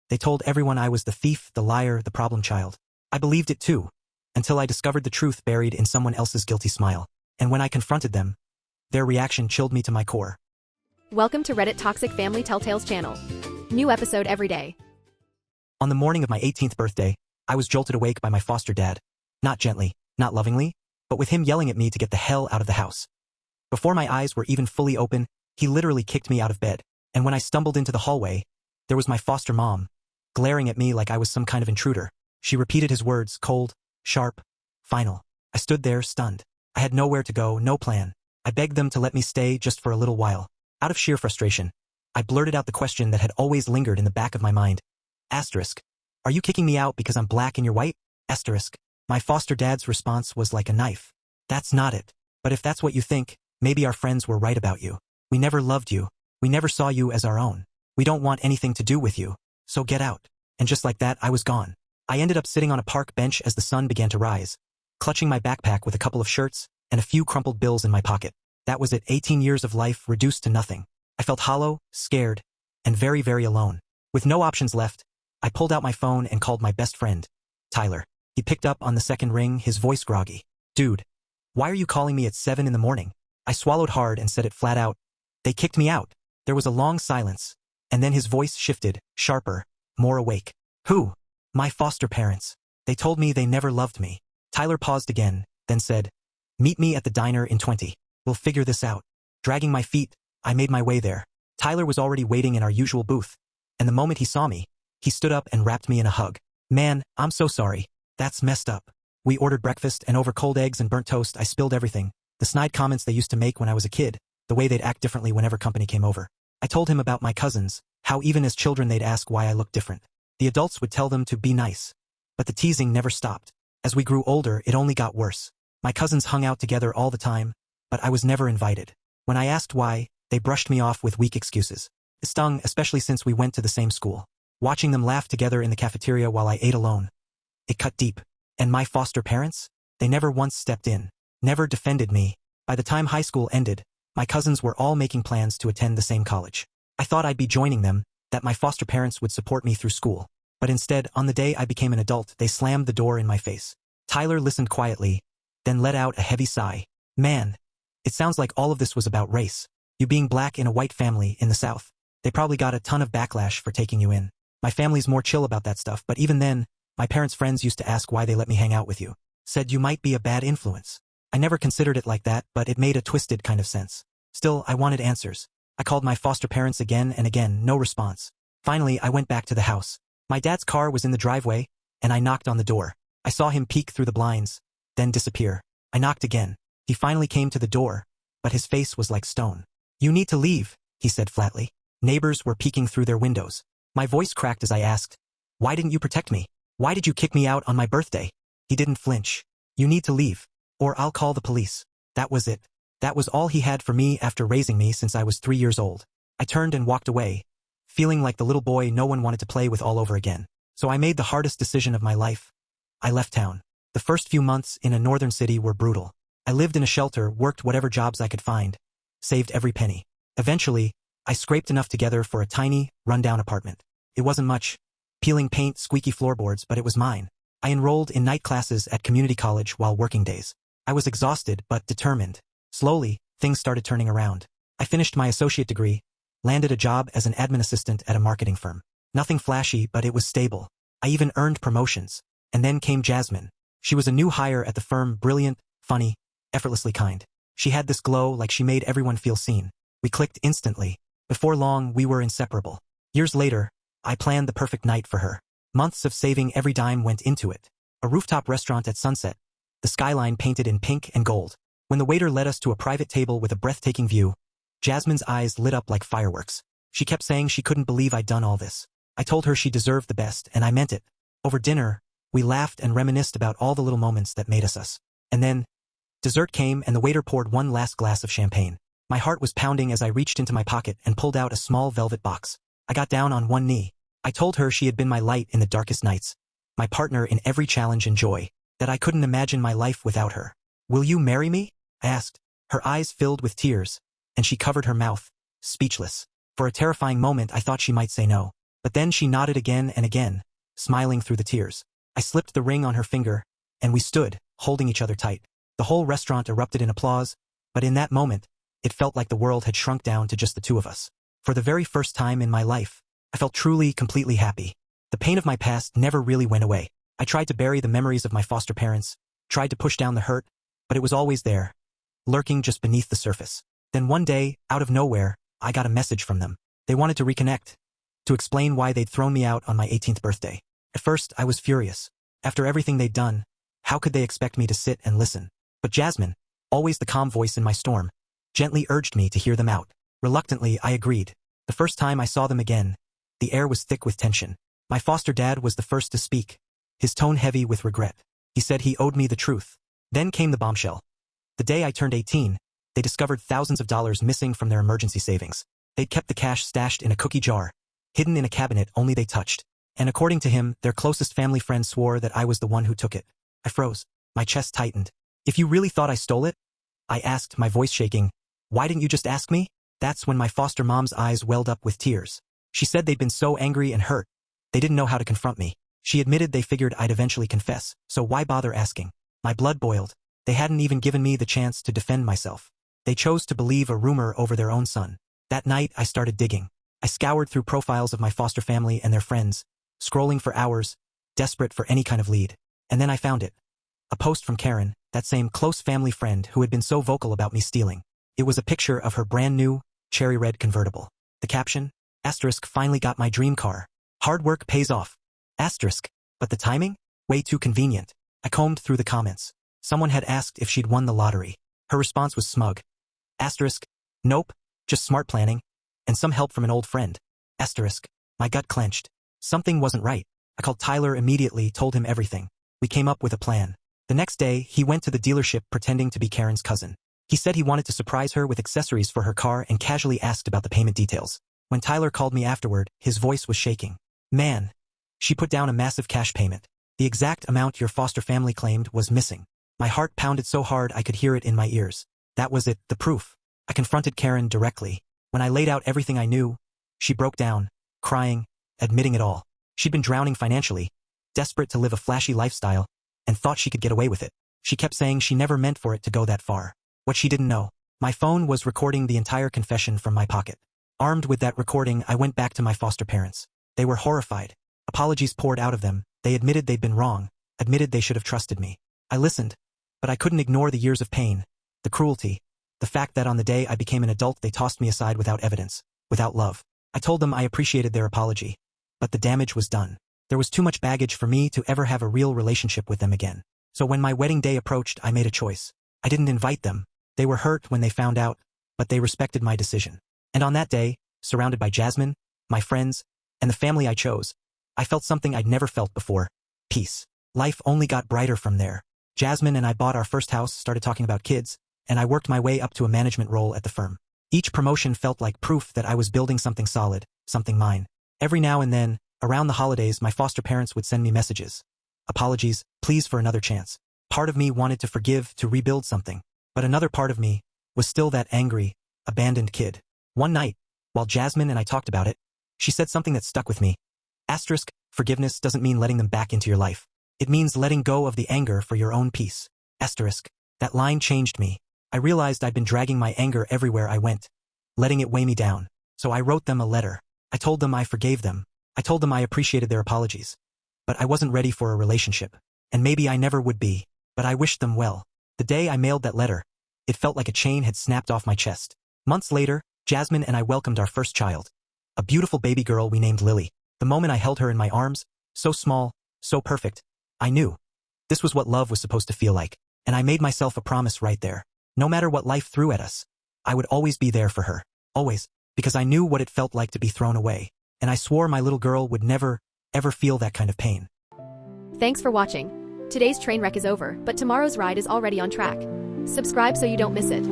They told everyone I was the thief, the liar, the problem child. I believed it too, until I discovered the truth buried in someone else's guilty smile. And when I confronted them, their reaction chilled me to my core. Welcome to Reddit Toxic Family Telltales channel. New episode every day. On the morning of my 18th birthday, I was jolted awake by my foster dad. Not gently, not lovingly, but with him yelling at me to get the hell out of the house. Before my eyes were even fully open, he literally kicked me out of bed. And when I stumbled into the hallway, there was my foster mom, glaring at me like I was some kind of intruder. She repeated his words, cold, sharp, final. I stood there, stunned. I had nowhere to go, no plan. I begged them to let me stay just for a little while. Out of sheer frustration, I blurted out the question that had always lingered in the back of my mind. Asterisk. Are you kicking me out because I'm black and you're white? Asterisk. My foster dad's response was like a knife. That's not it. But if that's what you think, maybe our friends were right about you. We never loved you. We never saw you as our own. We don't want anything to do with you. So get out. And just like that, I was gone. I ended up sitting on a park bench as the sun began to rise, clutching my backpack with a couple of shirts and a few crumpled bills in my pocket. That was it, 18 years of life reduced to nothing. I felt hollow, scared, and very, very alone. With no options left, I pulled out my phone and called my best friend, Tyler. He picked up on the second ring, his voice groggy. Dude, why are you calling me at 7 in the morning? I swallowed hard and said it flat out. They kicked me out. There was a long silence, and then his voice shifted, sharper, more awake. Who? My foster parents. They told me they never loved me. Tyler paused again, then said, meet me at the diner in 20. We'll figure this out. Dragging my feet, I made my way there. Tyler was already waiting in our usual booth, and the moment he saw me, he stood up and wrapped me in a hug. Man, I'm so sorry. That's messed up. We ordered breakfast, and over cold eggs and burnt toast, I spilled everything. The snide comments they used to make when I was a kid, the way they'd act differently whenever company came over. I told him about my cousins, how even as children they'd ask why I looked different. The adults would tell them to be nice. But the teasing never stopped. As we grew older, it only got worse. My cousins hung out together all the time, but I was never invited. When I asked why, they brushed me off with weak excuses. It stung, especially since we went to the same school. Watching them laugh together in the cafeteria while I ate alone. It cut deep. And my foster parents? They never once stepped in, never defended me. By the time high school ended, my cousins were all making plans to attend the same college. I thought I'd be joining them, that my foster parents would support me through school. But instead, on the day I became an adult, they slammed the door in my face. Tyler listened quietly, then let out a heavy sigh. Man, it sounds like all of this was about race. You being black in a white family in the South. They probably got a ton of backlash for taking you in. My family's more chill about that stuff, but even then, my parents' friends used to ask why they let me hang out with you. Said you might be a bad influence. I never considered it like that, but it made a twisted kind of sense. Still, I wanted answers. I called my foster parents again and again, no response. Finally, I went back to the house. My dad's car was in the driveway, and I knocked on the door. I saw him peek through the blinds, then disappear. I knocked again. He finally came to the door, but his face was like stone. You need to leave, he said flatly. Neighbors were peeking through their windows. My voice cracked as I asked, why didn't you protect me? Why did you kick me out on my birthday? He didn't flinch. You need to leave, or I'll call the police. That was it. That was all he had for me after raising me since I was 3 years old. I turned and walked away, feeling like the little boy no one wanted to play with all over again. So I made the hardest decision of my life. I left town. The first few months in a northern city were brutal. I lived in a shelter, worked whatever jobs I could find, saved every penny. Eventually, I scraped enough together for a tiny, rundown apartment. It wasn't much, peeling paint, squeaky floorboards, but it was mine. I enrolled in night classes at community college while working days. I was exhausted but determined. Slowly, things started turning around. I finished my associate degree, landed a job as an admin assistant at a marketing firm. Nothing flashy, but it was stable. I even earned promotions. And then came Jasmine. She was a new hire at the firm, brilliant, funny, effortlessly kind. She had this glow like she made everyone feel seen. We clicked instantly. Before long, we were inseparable. Years later, I planned the perfect night for her. Months of saving every dime went into it. A rooftop restaurant at sunset, the skyline painted in pink and gold. When the waiter led us to a private table with a breathtaking view, Jasmine's eyes lit up like fireworks. She kept saying she couldn't believe I'd done all this. I told her she deserved the best, and I meant it. Over dinner, we laughed and reminisced about all the little moments that made us us. And then, dessert came and the waiter poured one last glass of champagne. My heart was pounding as I reached into my pocket and pulled out a small velvet box. I got down on one knee. I told her she had been my light in the darkest nights, my partner in every challenge and joy, that I couldn't imagine my life without her. Will you marry me? I asked. Her eyes filled with tears, and she covered her mouth, speechless. For a terrifying moment I thought she might say no. But then she nodded again and again, smiling through the tears. I slipped the ring on her finger, and we stood, holding each other tight. The whole restaurant erupted in applause, but in that moment, it felt like the world had shrunk down to just the two of us. For the very first time in my life, I felt truly, completely happy. The pain of my past never really went away. I tried to bury the memories of my foster parents, tried to push down the hurt, but it was always there, lurking just beneath the surface. Then one day, out of nowhere, I got a message from them. They wanted to reconnect, to explain why they'd thrown me out on my 18th birthday. At first, I was furious. After everything they'd done, how could they expect me to sit and listen? But Jasmine, always the calm voice in my storm, gently urged me to hear them out. Reluctantly, I agreed. The first time I saw them again, the air was thick with tension. My foster dad was the first to speak, his tone heavy with regret. He said he owed me the truth. Then came the bombshell. The day I turned 18, they discovered thousands of dollars missing from their emergency savings. They'd kept the cash stashed in a cookie jar, hidden in a cabinet only they touched. And according to him, their closest family friend swore that I was the one who took it. I froze. My chest tightened. If you really thought I stole it? I asked, my voice shaking. Why didn't you just ask me? That's when my foster mom's eyes welled up with tears. She said they'd been so angry and hurt. They didn't know how to confront me. She admitted they figured I'd eventually confess, so why bother asking? My blood boiled. They hadn't even given me the chance to defend myself. They chose to believe a rumor over their own son. That night, I started digging. I scoured through profiles of my foster family and their friends, scrolling for hours, desperate for any kind of lead. And then I found it. A post from Karen, that same close family friend who had been so vocal about me stealing. It was a picture of her brand new, cherry red convertible. The caption, asterisk, finally got my dream car. Hard work pays off. Asterisk. But the timing? Way too convenient. I combed through the comments. Someone had asked if she'd won the lottery. Her response was smug. Asterisk. Nope. Just smart planning. And some help from an old friend. Asterisk. My gut clenched. Something wasn't right. I called Tyler immediately, told him everything. We came up with a plan. The next day, he went to the dealership pretending to be Karen's cousin. He said he wanted to surprise her with accessories for her car and casually asked about the payment details. When Tyler called me afterward, his voice was shaking. Man. She put down a massive cash payment. The exact amount your foster family claimed was missing. My heart pounded so hard I could hear it in my ears. That was it, the proof. I confronted Karen directly. When I laid out everything I knew, she broke down, crying, admitting it all. She'd been drowning financially, desperate to live a flashy lifestyle, and thought she could get away with it. She kept saying she never meant for it to go that far. What she didn't know, my phone was recording the entire confession from my pocket. Armed with that recording, I went back to my foster parents. They were horrified. Apologies poured out of them. They admitted they'd been wrong, admitted they should have trusted me. I listened, but I couldn't ignore the years of pain, the cruelty, the fact that on the day I became an adult they tossed me aside without evidence, without love. I told them I appreciated their apology, but the damage was done. There was too much baggage for me to ever have a real relationship with them again. So when my wedding day approached, I made a choice. I didn't invite them. They were hurt when they found out, but they respected my decision. And on that day, surrounded by Jasmine, my friends, and the family I chose, I felt something I'd never felt before. Peace. Life only got brighter from there. Jasmine and I bought our first house, started talking about kids, and I worked my way up to a management role at the firm. Each promotion felt like proof that I was building something solid, something mine. Every now and then, around the holidays, my foster parents would send me messages. Apologies, please for another chance. Part of me wanted to forgive, to rebuild something. But another part of me was still that angry, abandoned kid. One night, while Jasmine and I talked about it, she said something that stuck with me. Asterisk, forgiveness doesn't mean letting them back into your life. It means letting go of the anger for your own peace. Asterisk. That line changed me. I realized I'd been dragging my anger everywhere I went, letting it weigh me down. So I wrote them a letter. I told them I forgave them. I told them I appreciated their apologies. But I wasn't ready for a relationship. And maybe I never would be. But I wished them well. The day I mailed that letter, it felt like a chain had snapped off my chest. Months later, Jasmine and I welcomed our first child. A beautiful baby girl we named Lily. The moment I held her in my arms, so small, so perfect, I knew. This was what love was supposed to feel like. And I made myself a promise right there. No matter what life threw at us, I would always be there for her. Always. Because I knew what it felt like to be thrown away. And I swore my little girl would never, ever feel that kind of pain. Thanks for watching. Today's train wreck is over, but tomorrow's ride is already on track. Subscribe so you don't miss it.